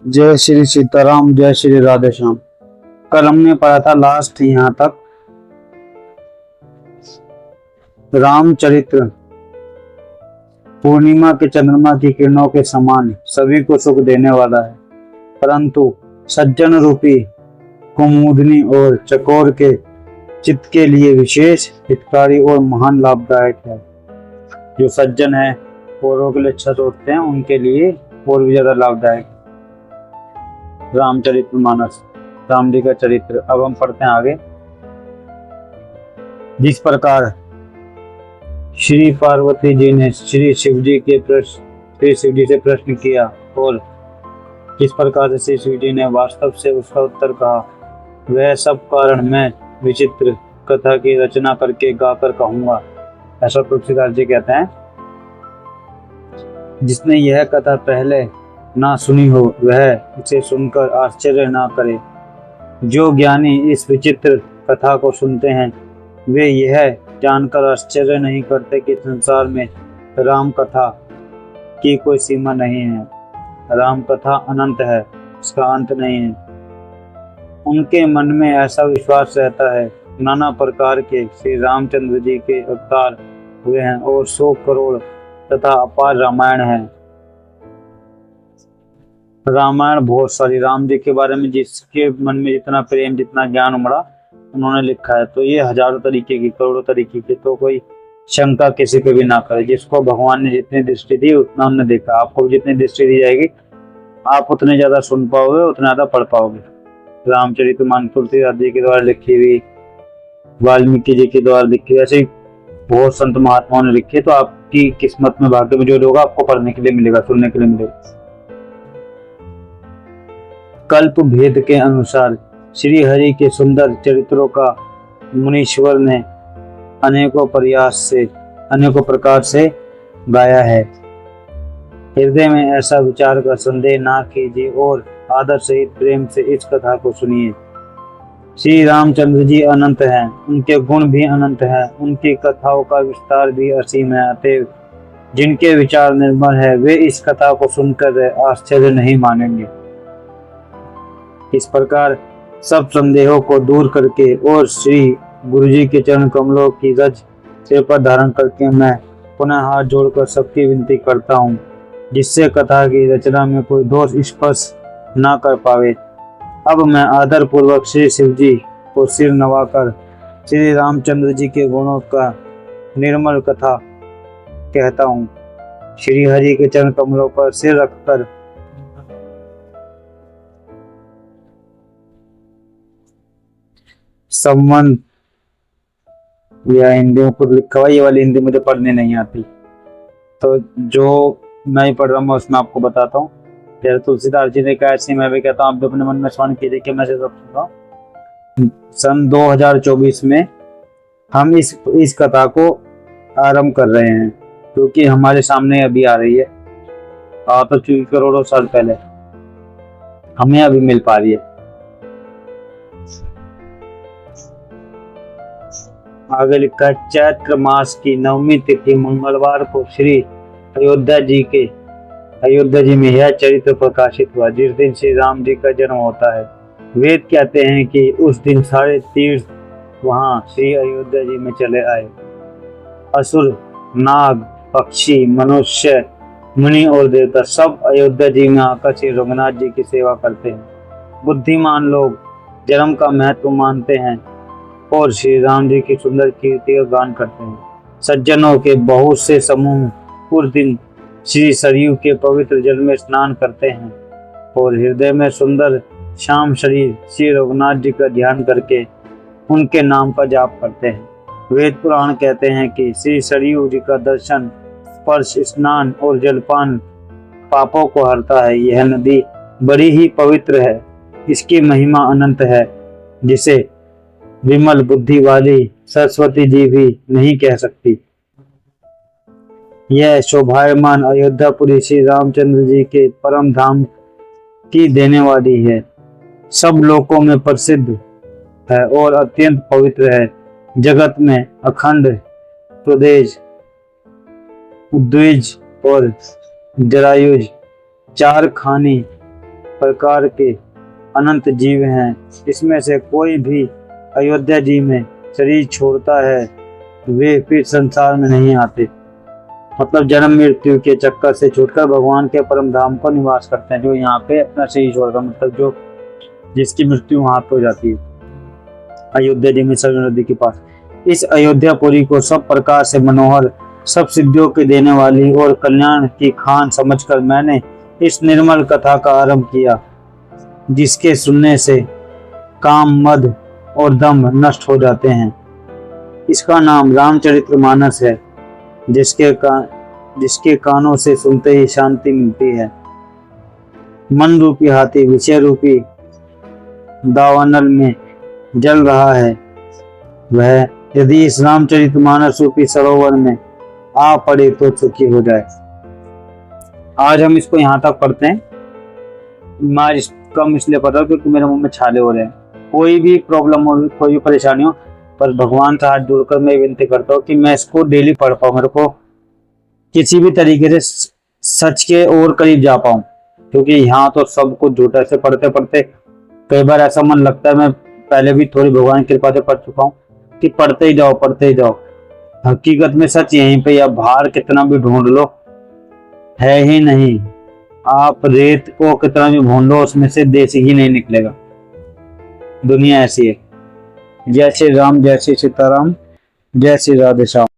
जय श्री सीताराम, जय श्री राधे श्याम। कल हमने पढ़ा था लास्ट यहाँ तक रामचरित्र। पूर्णिमा के चंद्रमा की किरणों के समान सभी को सुख देने वाला है, परंतु सज्जन रूपी कुमुदनी और चकोर के चित्त के लिए विशेष हितकारी और महान लाभदायक है। जो सज्जन है, औरों के लिए अच्छा सोचते हैं, उनके लिए और भी ज्यादा लाभदायक। रामचरितमानस, राम जी का चरित्र। अब हम पढ़ते हैं आगे। जिस प्रकार श्री पार्वती जी ने श्री शिव जी से प्रश्न किया और जिस प्रकार से श्री शिव जी ने वास्तव से उसका उत्तर कहा, वह सब कारण मैं विचित्र कथा की रचना करके गाकर कहूंगा। ऐसा तुलसीदास जी कहते हैं। जिसने यह कथा पहले ना सुनी हो, वह इसे सुनकर आश्चर्य ना करे। जो ज्ञानी इस विचित्र कथा को सुनते हैं, वे यह जानकर आश्चर्य नहीं करते कि संसार में राम कथा की कोई सीमा नहीं है। राम कथा अनंत है, इसका अंत नहीं है। उनके मन में ऐसा विश्वास रहता है, नाना प्रकार के श्री रामचंद्र जी के अवतार हुए हैं और 100 करोड़ तथा अपार रामायण है। रामायण बहुत सारी, राम जी के बारे में जिसके मन में जितना प्रेम, जितना ज्ञान उमड़ा, उन्होंने लिखा है। तो ये हजारों तरीके की, करोड़ों तरीके की, तो कोई शंका किसी पे भी ना करे। जिसको भगवान ने जितनी दृष्टि दी उतना हमने देखा। आपको जितनी दृष्टि दी जाएगी, आप उतने ज्यादा सुन पाओगे, उतना ज्यादा पढ़ पाओगे। रामचरितमानस तुलसीदास जी के द्वारा लिखी हुई, वाल्मीकि जी के द्वारा लिखी हुई, ऐसे बहुत संत महात्माओं ने लिखी। तो आपकी किस्मत में, भाग्य में जो होगा, आपको पढ़ने के लिए मिलेगा, सुनने के लिए मिलेगा। कल्प भेद के अनुसार श्री हरि के सुंदर चरित्रों का मुनीश्वर ने अनेकों प्रकार से गाया है। हृदय में ऐसा विचार का संदेह ना कीजिए और आदर सहित प्रेम से इस कथा को सुनिए। श्री रामचंद्र जी अनंत हैं, उनके गुण भी अनंत हैं, उनकी कथाओं का विस्तार भी असीम है। अतएव जिनके विचार निर्मल है, वे इस कथा को सुनकर आश्चर्य नहीं मानेंगे। इस प्रकार सब संदेहों को दूर करके और श्री गुरु जी के चरण कमलों की रज सिर पर धारण करके मैं पुनः हाथ जोड़कर सबकी विनती करता हूँ, जिससे कथा की रचना में कोई दोष स्पर्श ना कर पावे। अब मैं आदर पूर्वक श्री शिव जी को सिर नवाकर श्री रामचंद्र जी के गुणों का निर्मल कथा कहता हूँ। श्री हरि के चरण कमलों पर सिर रखकर संबंध या हिंदी में कुछ लिखा हुआ, ये वाली हिंदी मुझे पढ़ने नहीं आती, तो जो मैं पढ़ रहा हूँ उसमें आपको बताता हूँ। जैसे तुलसीदास जी ने कहा, ऐसे मैं भी कहता हूँ, आप भी अपने मन में स्मरण कीजिए कि मैं से सब सुन रहा हूँ। सन 2024 में हम इस कथा को आरंभ कर रहे हैं, क्योंकि हमारे सामने अभी आ रही है। तो चूंकि करोड़ों साल पहले हमें अभी मिल पा रही है। आगे लिखा है, चैत्र मास की 9वीं तिथि मंगलवार को श्री अयोध्या जी में यह चरित्र प्रकाशित हुआ, जिस दिन श्री राम जी का जन्म होता है। वेद कहते हैं कि उस दिन सारे तीर्थ वहां श्री अयोध्या जी में चले आए। असुर, नाग, पक्षी, मनुष्य, मुनि और देवता सब अयोध्या जी में आकर श्री रघुनाथ जी की सेवा करते हैं। बुद्धिमान लोग जन्म का महत्व मानते हैं और श्री राम जी की सुंदर कीर्ति का गान करते हैं। सज्जनों के बहुत से समूह उस दिन श्री सरयू के पवित्र जल में स्नान करते हैं और हृदय में सुंदर श्याम शरीर श्री रघुनाथ जी का ध्यान करके उनके नाम का जाप करते हैं। वेद पुराण कहते हैं कि श्री सरयू जी का दर्शन, स्पर्श, स्नान और जलपान पापों को हरता है। यह नदी बड़ी ही पवित्र है, इसकी महिमा अनंत है, जिसे विमल बुद्धि वाली सरस्वती जी भी नहीं कह सकती। यह शोभायमान अयोध्यापुरी श्री रामचंद्र जी के परम धाम की देने वाली है, सब लोकों में प्रसिद्ध है और अत्यंत पवित्र है। जगत में अखंड प्रदेश, उद्विज और जरायुज, चार खानी प्रकार के अनंत जीव हैं। इसमें से कोई भी अयोध्या जी में शरीर छोड़ता है वे फिर संसार में नहीं आते। मतलब जन्म मृत्यु के चक्कर से छूटकर भगवान के परम धाम को निवास करते हैं, जो यहाँ पे अपना शरीर छोड़कर, मतलब जो जिसकी मृत्यु वहां पे हो जाती है अयोध्या जी में सरयू नदी के पास। इस अयोध्यापुरी को सब प्रकार से मनोहर, सब सिद्धियों के देने वाली और कल्याण की खान समझकर मैंने इस निर्मल कथा का आरंभ किया, जिसके सुनने से काम, मद और दम्भ नष्ट हो जाते हैं। इसका नाम रामचरितमानस है, जिसके कानों से सुनते ही शांति मिलती है। मन रूपी हाथी विषय रूपी दावानल में जल रहा है, वह यदि इस रामचरितमानस रूपी सरोवर में आ पड़े तो सुखी हो जाए। आज हम इसको यहाँ तक पढ़ते हैं। मैं कम इसलिए पढ़ रहा हूँ क्योंकि मेरे मुंह में छाले हो रहे हैं। कोई भी प्रॉब्लम हो, कोई भी परेशानी हो, पर भगवान से हाथ जोड़कर मैं विनती करता हूँ कि मैं इसको डेली पढ़ पाऊँ, मेरे को किसी भी तरीके से सच के और करीब जा पाऊँ, क्योंकि यहाँ तो सब कुछ झूठा। से पढ़ते पढ़ते कई बार ऐसा मन लगता है, मैं पहले भी थोड़ी भगवान की कृपा से पढ़ चुका हूँ, कि पढ़ते ही जाओ पढ़ते ही जाओ। हकीकत में सच यहीं पे, या बाहर कितना भी ढूंढ लो है ही नहीं। आप रेत को कितना भी ढूंढ लो, उसमें से देसी ही नहीं निकलेगा। दुनिया ऐसी है। जय श्री राम, जय श्री सीताराम, जय श्री राधे श्याम।